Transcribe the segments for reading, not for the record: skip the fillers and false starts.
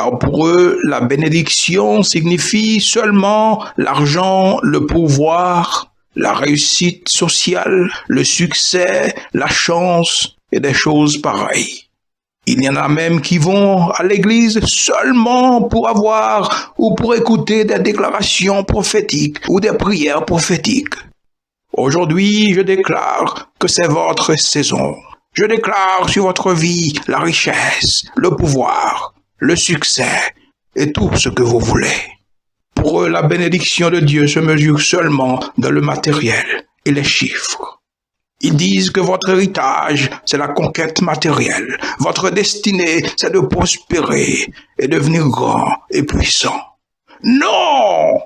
car pour eux, la bénédiction signifie seulement l'argent, le pouvoir, la réussite sociale, le succès, la chance et des choses pareilles. Il y en a même qui vont à l'église seulement pour avoir ou pour écouter des déclarations prophétiques ou des prières prophétiques. Aujourd'hui, je déclare que c'est votre saison. Je déclare sur votre vie la richesse, le pouvoir, le succès et tout ce que vous voulez. Pour eux, la bénédiction de Dieu se mesure seulement dans le matériel et les chiffres. Ils disent que votre héritage, c'est la conquête matérielle. Votre destinée, c'est de prospérer et devenir grand et puissant. Non!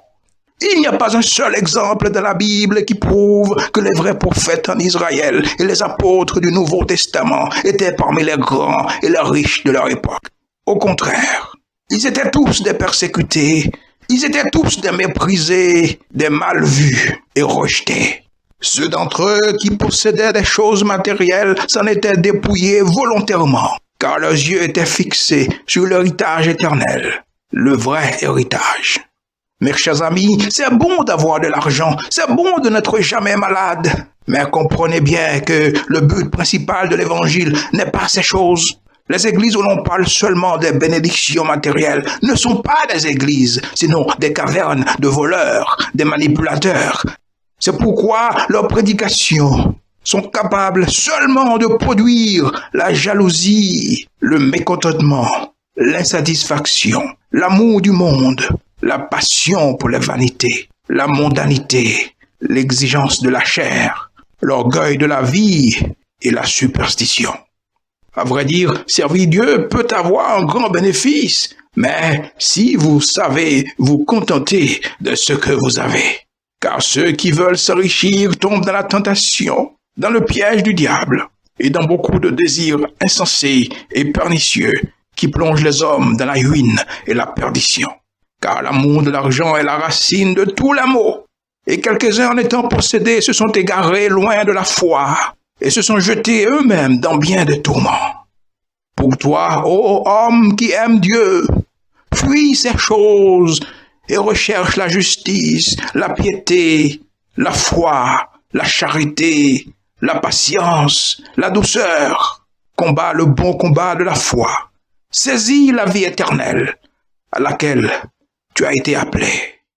Il n'y a pas un seul exemple dans la Bible qui prouve que les vrais prophètes en Israël et les apôtres du Nouveau Testament étaient parmi les grands et les riches de leur époque. Au contraire, ils étaient tous des persécutés, ils étaient tous des méprisés, des mal vus et rejetés. Ceux d'entre eux qui possédaient des choses matérielles s'en étaient dépouillés volontairement, car leurs yeux étaient fixés sur l'héritage éternel, le vrai héritage. Mes chers amis, c'est bon d'avoir de l'argent, c'est bon de n'être jamais malade, mais comprenez bien que le but principal de l'évangile n'est pas ces choses. Les églises où l'on parle seulement des bénédictions matérielles ne sont pas des églises, sinon des cavernes de voleurs, des manipulateurs. C'est pourquoi leurs prédications sont capables seulement de produire la jalousie, le mécontentement, l'insatisfaction, l'amour du monde, la passion pour les vanités, la mondanité, l'exigence de la chair, l'orgueil de la vie et la superstition. À vrai dire, servir Dieu peut avoir un grand bénéfice, mais si vous savez vous contenter de ce que vous avez. Car ceux qui veulent s'enrichir tombent dans la tentation, dans le piège du diable et dans beaucoup de désirs insensés et pernicieux qui plongent les hommes dans la ruine et la perdition. Car l'amour de l'argent est la racine de tous les maux. Et quelques-uns en étant possédés se sont égarés loin de la foi et se sont jetés eux-mêmes dans bien des tourments. Pour toi, ô homme qui aime Dieu, fuis ces choses et recherche la justice, la piété, la foi, la charité, la patience, la douceur. Combat le bon combat de la foi. Saisis la vie éternelle à laquelle tu as été appelé.